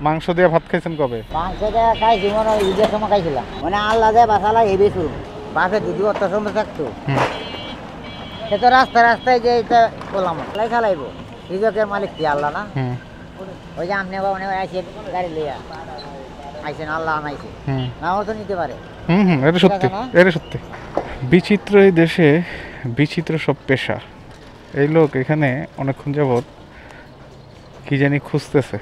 মাংস দিয়ে ভাত খাইছেন কবে? মাংস দিয়ে খাইছি মনে হয় ঈদের সময় খাইছিলাম, মানে আল্লাহ দেয় বাসালা হেবে শুরু বাসে যদি অত সময় থাকতো সে তো রাস্তায় রাস্তায় যে এটা বললাম আল্লাহ চালাইবো, রিজকের মালিক কি আল্লাহ না? ওই যে আপনি বা অনেক আইসেন গাড়ি লইয়া আইসেন, আল্লাহ আনাইছে, নাও তো নিতে পারে। এটা সত্যি, এটা সত্যি। বিচিত্র এই দেশে বিচিত্র সব পেশা। এই লোক এখানে অনেকক্ষণ যাবৎ কি জানি খুঁজতেছে।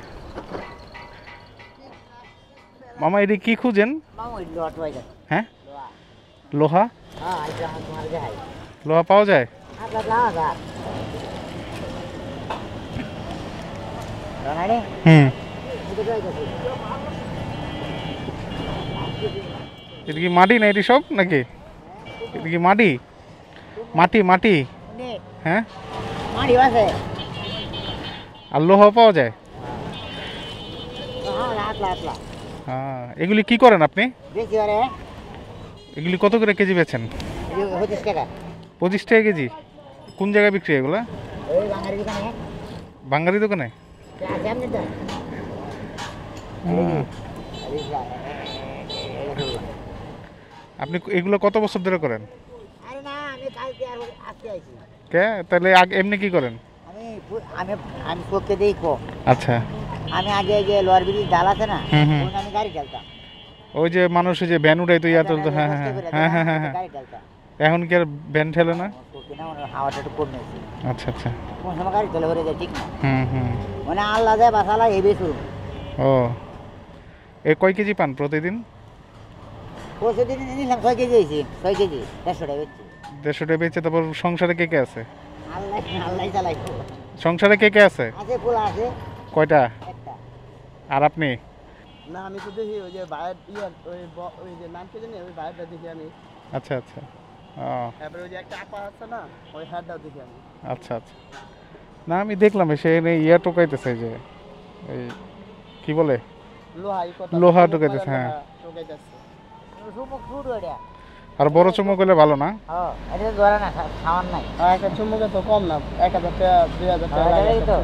মামা এটি কি খুঁজেন? হ্যাঁ, লোহা। লোহা পাওয়া যায়? এটা কি মাটি না এটি সব নাকি? এটা কি মাটি? মাটি মাটি হ্যাঁ, আর লোহা পাওয়া যায়? হ্যাঁ, এগুলি কি করেন আপনি? এগুলি কত করে কেজি বেচেন? 25 টাকা কেজি। কোন জায়গায় বিক্রি এগুলা? বাঙালি দোকানে। আপনি এগুলো কত বছর ধরে করেন? কে তাহলে এমনি কি করেন? আচ্ছা, আমি আগে যে লোয়ার ব্রিজ ডাল আছে না, আমি গাড়ি চালতাম। ওই যে মানুষ যে ভ্যান উঠাই তো ইয়া চলতো। হ্যাঁ হ্যাঁ হ্যাঁ হ্যাঁ হ্যাঁ। এখন কি আর ভ্যান ঠেলে না? হাওয়াটা একটু কমে গেছে। আচ্ছা আচ্ছা। কোন সময় গাড়ি চলে ভরে যায় ঠিক না। মানে আল্লাহ দেয় বাসালা হেবে শুরু। ও, এ কয় কেজি পান প্রতিদিন? প্রতিদিন নিলাম 6 কেজি হয়েছি, 6 কেজি 150 টাকা বেচছি। 150 টাকা বেচে। তারপর সংসারে কে কে আছে? আল্লাহ আল্লাহ চালাই। সংসারে কে কে আছে? আছে পোলা আছে কয়টা? একটা। আর আপনি? না, আমি তো দেখি ওই যে বাইরের ওই যে নাম কি জানি, ওই বাইরেটা দেখি আমি। আচ্ছা আচ্ছা। ও, তারপরে ওই যে একটা আপা আছে না, ওই হাতটাও দেখি আমি। আচ্ছা আচ্ছা। না, আমি দেখলাম সে ইয়া টোকাইতেছে, যে এই কি বলে লোহা টোকাইতেছে। হ্যাঁ, টোকাইতেছে। চুমুক শুরু এটা। আর বড় চুমুক হলে ভালো না? হ্যাঁ, এটা ধরে না, খাওয়ার নাই। আর একটা চুম্বকে তো কম না, 1000 টাকা 2000 টাকা লাগে তো।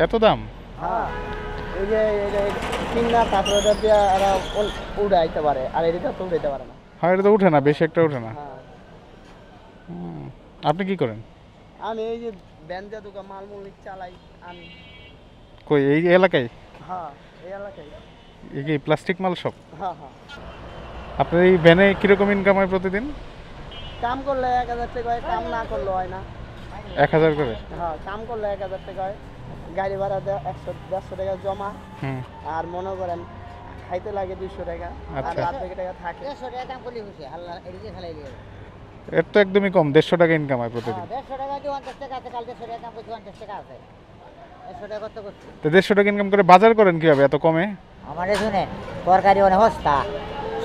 এত দাম? হ্যাঁ, এই যে কিনা তারপরে ওটা দিয়ে এরা উড়াইতে পারে, আর এটা তো উড়াইতে পারে না। হ্যাঁ, এটা তো উঠে না, বেশি একটা উঠে না। হ্যাঁ। আপনি কি করেন? আমি এই যে ব্যান্ডা দোকান মালমূল চালাই আমি। কই এই এলাকায়? হ্যাঁ, এই এলাকায়। এই কি প্লাস্টিক মাল সব? হ্যাঁ হ্যাঁ। আপনার এই ভ্যানে কিরকম ইনকাম হয় প্রতিদিন? কাম করলে 1000 টাকা হয়, কাম না করলে হয় না। 1000 করে? হ্যাঁ, কাম করলে 1000 টাকা হয়, গাড়ি ভাড়া 100-150 টাকা জমা, আর মনে করেন খাইতে লাগে 200 টাকা, আর আচ্ছা। বাদ বাকি টাকা থাকে। 150 টাকা দাম করলে খুশি, আল্লাহ এদিকে ফেলাই দিয়ে। এর তো একদমই কম, 150 টাকা ইনকাম হয় প্রতিদিন। 150 টাকা দিয়ে 50 টাকা আছে, কাল 150 টাকা দাম করছি, 50 টাকা আছে। 150 টাকা কত করছি? তো 150 টাকা ইনকাম করে বাজার করেন কিভাবে এত কমে? আমার শুনে তরকারি অনেক সস্তা,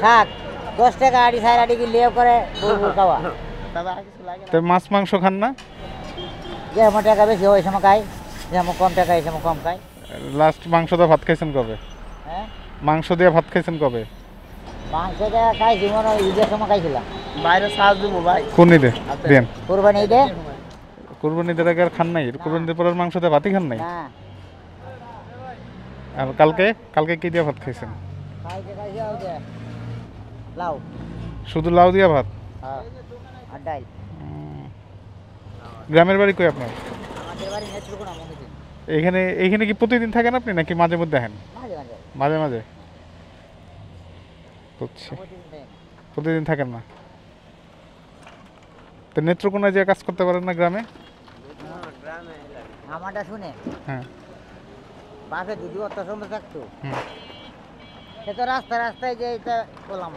শাক 10 টাকা আড়ি 4 আড়ি কি লেও করে বুলবুল খাওয়া। তবে আর কিছু লাগে না। তো মাছ মাংস খান না? যে আমার টাকা বেশি ওই সময় খাই, যে আমার কম টাকা এই সময় কম খাই। লাস্ট মাংস দিয়ে ভাত খাইছেন কবে? হ্যাঁ, মাংস দিয়ে ভাত খাইছেন কবে? মাংস দিয়ে খাইছি মনে হয় ঈদের সময় খাইছিলাম। বাইরে সাজ দেবো ভাই। কোন ঈদে দেন? কোরবানি ঈদে। কোরবানি ঈদের আগে আর খান নাই? কোরবানি ঈদের পর আর মাংস দিয়ে ভাতই খান নাই? না, আর কালকে কালকে কি দিয়ে ভাত খাইছেন? খাইছি ওই যে লাউ। শুধু লাউ দিয়া ভাত? হ্যাঁ, আর ডাল। গ্রামের বাড়ি কই আপনার? আমাদের বাড়ি নেত্রকোনা মন্দির। এইখানে কি প্রতিদিন থাকেন আপনি নাকি মাঝে মধ্যে আসেন? মাঝে মাঝে। মাঝে মাঝে বুঝছি। প্রতিদিন থাকেন না? তো নেত্রকোনায় যে কাজ করতে পারেন না গ্রামে? আমারটা শুনে হ্যাঁ, বাসে যদি অত সময় থাকতো সে তো রাস্তায় রাস্তায় যে এটা বললাম।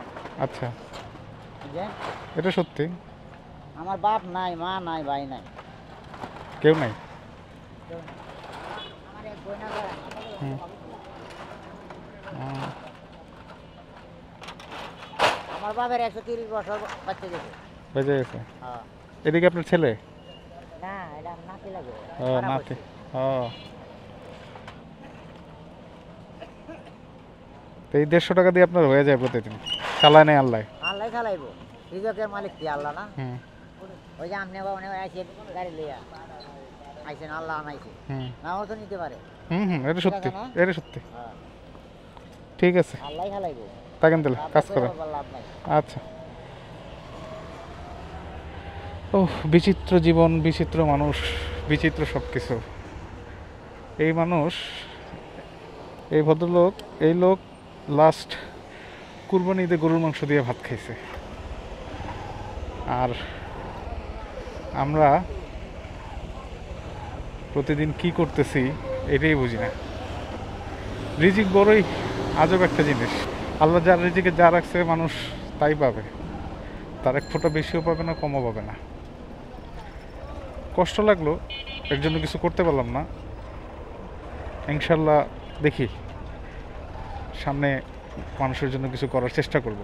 আচ্ছা, যে এটা সত্যি। আমার বাপ নাই, মা নাই, ভাই নাই, কেউ নাই? আমার এক বোন আছে। আমার বাপের 130 বছর বাচ্চা গেছে। বেঁচে গেছে? হ্যাঁ। এদিকে আপনার ছেলে? না, এটা নাতি লাগে। ও, নাতি। ও, তো এই 150 টাকা দিয়ে আপনার হয়ে যায় প্রতিদিন? চালায় নাই আল্লাহ? আল্লাহ চালাইবো, রিজকের মালিক কি আল্লাহ না? ওই যে আপনি বা অনেক আইসেন গাড়ি লইয়া আইসেন, আল্লাহ আনাইছে, নাও তো নিতে পারে। এটা সত্যি, এটা সত্যি। ঠিক আছে, আল্লাহ খালাইব, থাকেন তাহলে, কাজ করেন। লাভ নাই। আচ্ছা। ও বিচিত্র জীবন, বিচিত্র মানুষ, বিচিত্র সব কিছু। এই মানুষ, এই ভদ্রলোক, এই লোক লাস্ট কুরবানি ঈদে গরুর মাংস দিয়ে ভাত খাইছে। আর আমরা প্রতিদিন কি করতেছি এটাই বুঝি না। রিজিক বড়ই আজব একটা জিনিস। আল্লাহ যার রিজিকে যা রাখছে মানুষ তাই পাবে, তার এক ফোঁটা বেশিও পাবে না, কমও পাবে না। কষ্ট লাগলো, এর জন্য কিছু করতে পারলাম না। ইনশাল্লাহ দেখি সামনে মানুষের জন্য কিছু করার চেষ্টা করব।